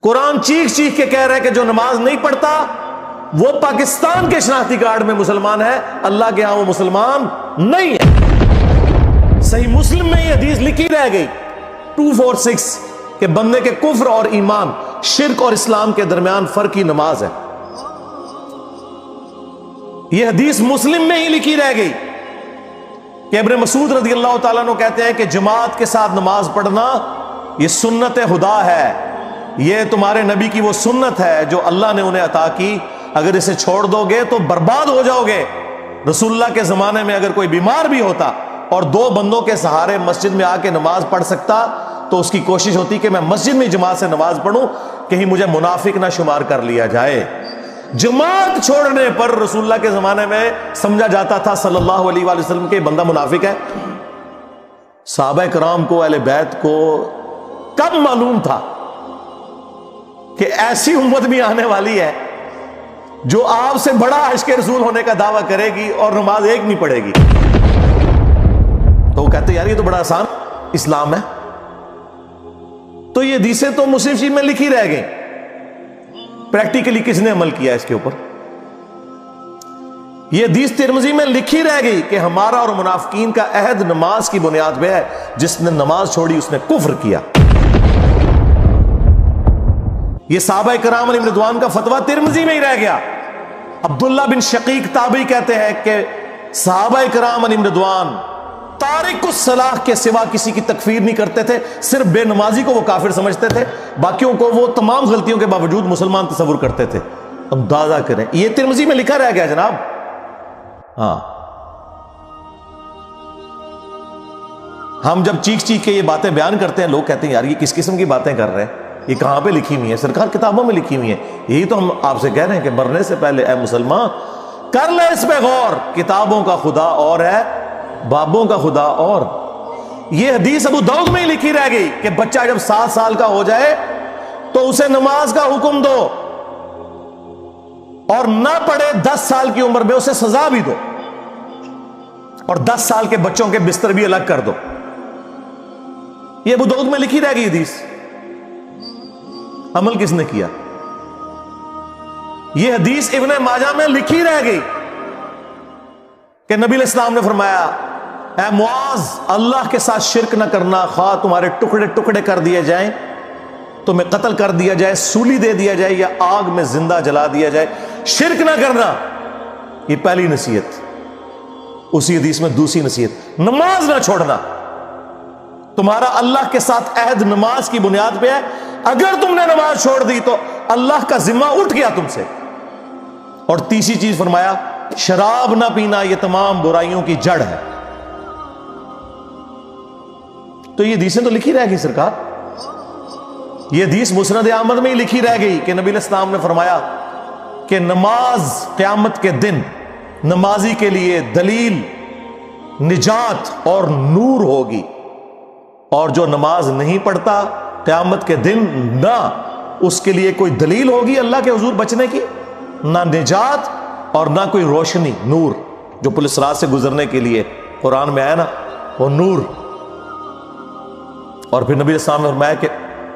قرآن چیخ چیخ کے کہہ رہا ہے کہ جو نماز نہیں پڑھتا وہ پاکستان کے شناختی کارڈ میں مسلمان ہے، اللہ کے ہاں وہ مسلمان نہیں ہے۔ صحیح مسلم میں یہ حدیث لکھی رہ گئی 246 کہ بندے کے کفر اور ایمان، شرک اور اسلام کے درمیان فرق ہی نماز ہے۔ یہ حدیث مسلم میں ہی لکھی رہ گئی کہ ابن مسعود رضی اللہ تعالیٰ عنہ کہتے ہیں کہ جماعت کے ساتھ نماز پڑھنا یہ سنت خدا ہے، یہ تمہارے نبی کی وہ سنت ہے جو اللہ نے انہیں عطا کی، اگر اسے چھوڑ دو گے تو برباد ہو جاؤ گے۔ رسول اللہ کے زمانے میں اگر کوئی بیمار بھی ہوتا اور 2 بندوں کے سہارے مسجد میں آ کے نماز پڑھ سکتا تو اس کی کوشش ہوتی کہ میں مسجد میں جماعت سے نماز پڑھوں، کہیں مجھے منافق نہ شمار کر لیا جائے۔ جماعت چھوڑنے پر رسول اللہ کے زمانے میں سمجھا جاتا تھا صلی اللہ علیہ وآلہ وسلم کہ بندہ منافق ہے۔ صحابہ کرام کو، اہل بیت کو کب معلوم تھا کہ ایسی امت بھی آنے والی ہے جو آپ سے بڑا عشق رسول ہونے کا دعویٰ کرے گی اور نماز ایک نہیں پڑھے گی؟ تو وہ کہتے یار یہ تو بڑا آسان اسلام ہے۔ تو یہ حدیثیں تو مسلم شریف میں لکھی رہ گئی، پریکٹیکلی کس نے عمل کیا اس کے اوپر؟ یہ حدیث ترمذی میں لکھی رہ گئی کہ ہمارا اور منافقین کا عہد نماز کی بنیاد پہ ہے، جس نے نماز چھوڑی اس نے کفر کیا۔ یہ صحابہ کرام علیہ رضوان کا فتویٰ ترمذی میں ہی رہ گیا۔ عبداللہ بن شقیق تابعی کہتے ہیں کہ صحابہ کرام علیہ رضوان تارک الصلاح کے سوا کسی کی تکفیر نہیں کرتے تھے، صرف بے نمازی کو وہ کافر سمجھتے تھے، باقیوں کو وہ تمام غلطیوں کے باوجود مسلمان تصور کرتے تھے۔ اندازہ کریں، یہ ترمذی میں لکھا رہ گیا جناب۔ ہاں، ہم جب چیخ چیخ کے یہ باتیں بیان کرتے ہیں، لوگ کہتے ہیں یار یہ کس قسم کی باتیں کر رہے ہیں، یہ کہاں پہ لکھی ہوئی ہیں؟ سرکار کتابوں میں لکھی ہوئی ہیں۔ یہی تو ہم آپ سے کہہ رہے ہیں کہ مرنے سے پہلے اے مسلمان کر لے اس پہ غور، کتابوں کا خدا اور ہے، بابوں کا خدا اور۔ یہ حدیث ابو داؤد میں ہی لکھی رہ گئی کہ بچہ جب 7 سال کا ہو جائے تو اسے نماز کا حکم دو، اور نہ پڑھے 10 سال کی عمر میں اسے سزا بھی دو، اور 10 سال کے بچوں کے بستر بھی الگ کر دو۔ یہ ابو داؤد میں لکھی رہ گئی حدیث، عمل کس نے کیا؟ یہ حدیث ابن ماجہ میں لکھی رہ گئی کہ نبی علیہ السلام نے فرمایا اے معاذ، اللہ کے ساتھ شرک نہ کرنا، خواہ تمہارے ٹکڑے ٹکڑے کر دیے جائیں، تمہیں قتل کر دیا جائے، سولی دے دیا جائے، یا آگ میں زندہ جلا دیا جائے، شرک نہ کرنا۔ یہ پہلی نصیحت۔ اسی حدیث میں دوسری نصیحت، نماز نہ چھوڑنا۔ تمہارا اللہ کے ساتھ عہد نماز کی بنیاد پہ ہے، اگر تم نے نماز چھوڑ دی تو اللہ کا ذمہ اٹھ گیا تم سے۔ اور تیسری چیز فرمایا شراب نہ پینا، یہ تمام برائیوں کی جڑ ہے۔ تو یہ حدیثیں تو لکھی رہ گئی سرکار۔ یہ حدیث مسند احمد میں ہی لکھی رہ گئی کہ نبی علیہ السلام نے فرمایا کہ نماز قیامت کے دن نمازی کے لیے دلیل، نجات اور نور ہوگی، اور جو نماز نہیں پڑھتا قیامت کے دن نہ اس کے لیے کوئی دلیل ہوگی اللہ کے حضور بچنے کی، نہ نجات اور نہ کوئی روشنی، نور جو پولیس رات سے گزرنے کے لیے قرآن میں آیا نا، وہ نور۔ اور پھر نبی السلام نے فرمایا کہ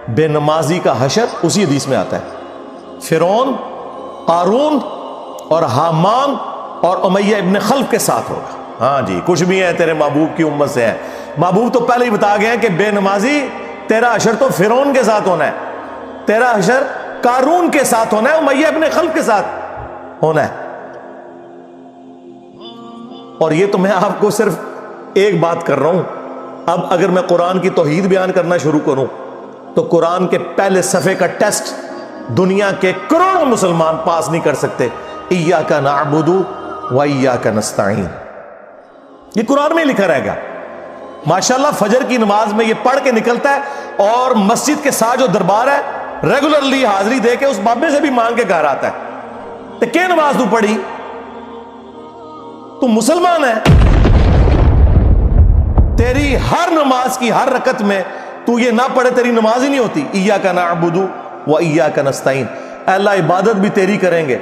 بے نمازی کا حشر اسی حدیث میں آتا ہے، فرعون، قارون اور حامان اور امیہ ابن خلف کے ساتھ ہوگا۔ ہاں جی، کچھ بھی ہے تیرے محبوب کی امت سے ہے۔ محبوب تو پہلے ہی بتا گئے ہیں کہ بے نمازی تیرا حشر تو فرعون کے ساتھ ہونا ہے، تیرا حشر قارون کے ساتھ ہونا ہے، امیہ ابن خلف کے ساتھ ہونا ہے۔ اور یہ تو میں آپ کو صرف ایک بات کر رہا ہوں۔ اب اگر میں قرآن کی توحید بیان کرنا شروع کروں تو قرآن کے پہلے صفحے کا ٹیسٹ دنیا کے کروڑوں مسلمان پاس نہیں کر سکتے۔ ایاک نعبد و ایاک نستعین، یہ قرآن میں لکھا رہے گا۔ ماشاءاللہ فجر کی نماز میں یہ پڑھ کے نکلتا ہے، اور مسجد کے ساتھ جو دربار ہے ریگولرلی حاضری دے کے اس بابے سے بھی مانگ کے گھر آتا ہے۔ تو کیا نماز تو پڑھی؟ تو مسلمان ہے، تیری ہر نماز کی ہر رکعت میں تو یہ نہ پڑھے تیری نماز ہی نہیں ہوتی۔ ایاک نعبد و ایاک نستعین، اے اللہ عبادت بھی تیری کریں گے،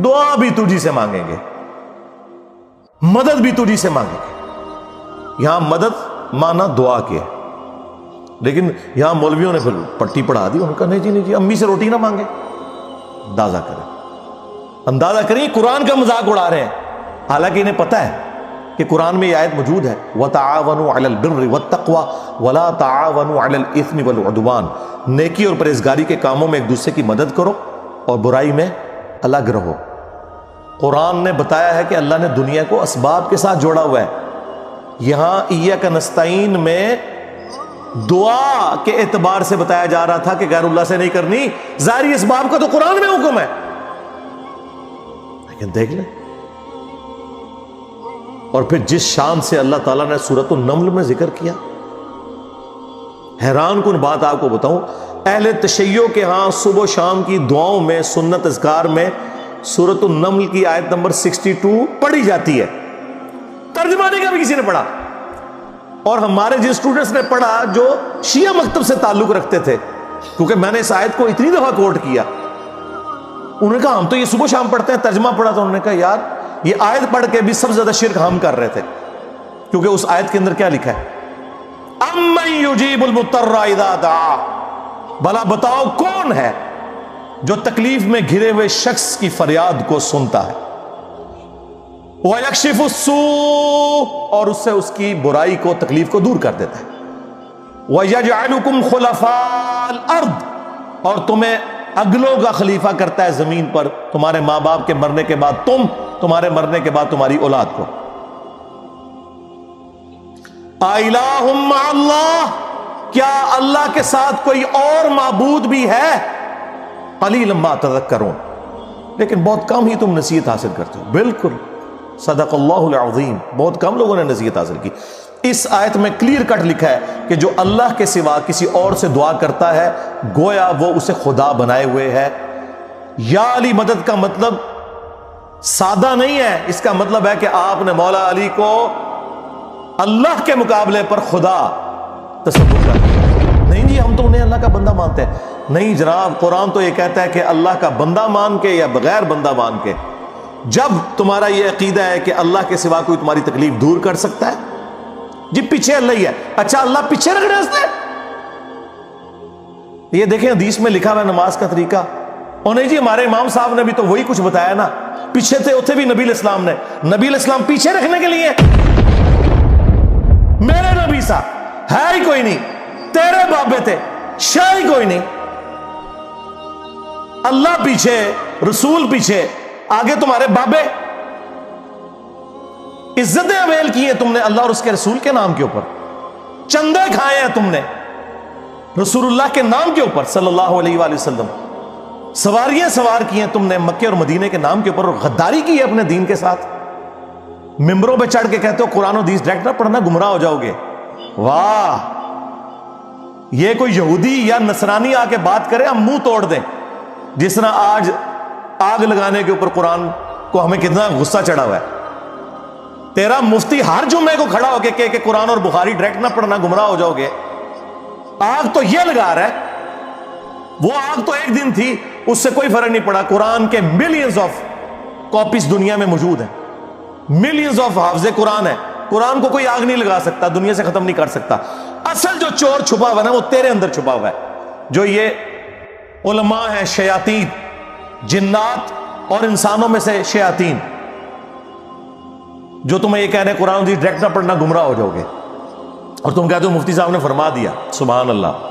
دعا بھی تجھی سے مانگیں گے، مدد بھی تجھی سے مانگیں گے۔ یہاں مدد مانا دعا کے، لیکن یہاں مولویوں نے پھر پٹی پڑھا دی، ان کا نہیں جی نہیں جی، امی سے روٹی نہ مانگے. اندازہ کریں قرآن کا مذاق اڑا رہے ہیں، حالانکہ انہیں پتہ ہے کہ قرآن میں یہ آیت موجود ہے وَتَعَاوَنُوا عَلَى الْبِرِّ وَالتَّقْوَى وَلَا تَعَاوَنُوا عَلَى الْإِثْمِ وَالْعُدْوَانِ. نیکی اور پرہیزگاری کے کاموں میں ایک دوسرے کی مدد کرو اور برائی میں الگ رہو. قرآن نے بتایا ہے کہ اللہ نے دنیا کو اسباب کے ساتھ جوڑا ہوا ہے. یہاں ایاک نستعین میں دعا کے اعتبار سے بتایا جا رہا تھا کہ غیر اللہ سے نہیں کرنی، ظاہری اسباب کا تو قرآن میں حکم ہے. لیکن دیکھ لیں، اور پھر جس شان سے اللہ تعالیٰ نے سورۃ النمل میں ذکر کیا، حیران کن بات آپ کو بتاؤں، اہل تشیع کے ہاں صبح و شام کی دعاؤں میں، سنت اذکار میں سورۃ النمل کی آیت نمبر 62 پڑھی جاتی ہے. ترجمہ نہیں کبھی کسی نے پڑھا، اور ہمارے جن اسٹوڈنٹس نے پڑھا جو شیعہ مکتب سے تعلق رکھتے تھے، کیونکہ میں نے اس آیت کو اتنی دفعہ کوٹ کیا، انہوں نے کہا ہم تو یہ صبح شام پڑھتے ہیں، ترجمہ پڑھا تو انہوں نے کہا یار یہ آیت پڑھ کے بھی سب سے زیادہ شرک ہم کر رہے تھے، کیونکہ اس آیت کے اندر کیا لکھا ہے؟ اَمَّن يُجِيبُ الْمُضْطَرَّ إِذَا دَعَا. بھلا بتاؤ کون ہے جو تکلیف میں گھرے ہوئے شخص کی فریاد کو سنتا ہے، وَيَكْشِفُ السُّوءَ، اور اس سے اس کی برائی کو، تکلیف کو دور کر دیتا ہے، وَيَجْعَلُكُمْ خُلَفَاءَ الْأَرْضِ، اور تمہیں اگلوں کا خلیفہ کرتا ہے زمین پر، تمہارے ماں باپ کے مرنے کے بعد تم، تمہارے مرنے کے بعد تمہاری اولاد کو. اِلَٰهٌ مَّعَ اللَّهِ، کیا اللہ کے ساتھ کوئی اور معبود بھی ہے؟ قَلِيلًا مَّا تَذَكَّرُونَ، لیکن بہت کم ہی تم نصیحت حاصل کرتے ہو. بالکل صدق اللہ العظیم، بہت کم لوگوں نے نصیحت حاصل کی. اس آیت میں کلیئر کٹ لکھا ہے کہ جو اللہ کے سوا کسی اور سے دعا کرتا ہے گویا وہ اسے خدا بنائے ہوئے ہے. یا علی مدد کا مطلب سادہ نہیں ہے، اس کا مطلب ہے کہ آپ نے مولا علی کو اللہ کے مقابلے پر خدا تصور کر دیا. نہیں جی ہم تو انہیں اللہ کا بندہ مانتے ہیں. نہیں جناب، قرآن تو یہ کہتا ہے کہ اللہ کا بندہ مان کے یا بغیر بندہ مان کے. جب تمہارا یہ عقیدہ ہے کہ اللہ کے سوا کوئی تمہاری تکلیف دور کر سکتا ہے، جی پیچھے اللہ ہی ہے، اچھا اللہ پیچھے رکھ رہے ہیں. یہ دیکھیں حدیث میں لکھا ہوا ہے نماز کا طریقہ. اور نہیں جی ہمارے امام صاحب نے بھی تو وہی کچھ بتایا نا، پیچھے تھے اتنے بھی نبی علیہ السلام نے، نبی علیہ السلام پیچھے رکھنے کے لیے. میرے نبی صاحب ہے ہی کوئی نہیں، تیرے بابے تھے شاہ ہی کوئی نہیں. اللہ پیچھے، رسول پیچھے، آگے تمہارے بابے. عزتیں اویل کی ہیں تم نے اللہ اور اس کے رسول کے نام کے اوپر، چندے کھائے ہیں تم نے رسول اللہ کے نام کے اوپر صلی اللہ علیہ وآلہ وسلم، سواریاں سوار کی ہیں تم نے مکے اور مدینے کے نام کے اوپر، اور غداری کی ہے اپنے دین کے ساتھ. ممبروں پہ چڑھ کے کہتے ہو قرآن و حدیث ڈائریکٹ نہ پڑھنا گمراہ ہو جاؤ گے. واہ، یہ کوئی یہودی یا نصرانی آ کے بات کرے ہم منہ توڑ دیں. جس طرح آج آگ لگانے کے اوپر قرآن کو ہمیں کتنا غصہ چڑھا ہوا ہے. تیرا مفتی ہر جمعے کو کھڑا ہو کے کہ قرآن اور بخاری ڈائریکٹ نہ پڑھنا گمراہ ہو جاؤ گے. آگ تو یہ لگا رہا ہے، وہ آگ تو ایک دن تھی، اس سے کوئی فرق نہیں پڑا. قرآن کے ملینز آف کاپیز دنیا میں موجود ہیں، ملینز آف حافظ قرآن ہے. قرآن کو کوئی آگ نہیں لگا سکتا، دنیا سے ختم نہیں کر سکتا. اصل جو چور چھپا ہوا ہے وہ تیرے اندر چھپا ہوا ہے. جو یہ علماء ہیں شیاطین، جنات اور انسانوں میں سے شیاطین، جو تمہیں یہ کہہ رہے ہیں قرآن ڈائریکٹ نہ پڑھنا گمراہ ہو جاؤ گے، اور تم کہتے ہو مفتی صاحب نے فرما دیا. سبحان اللہ.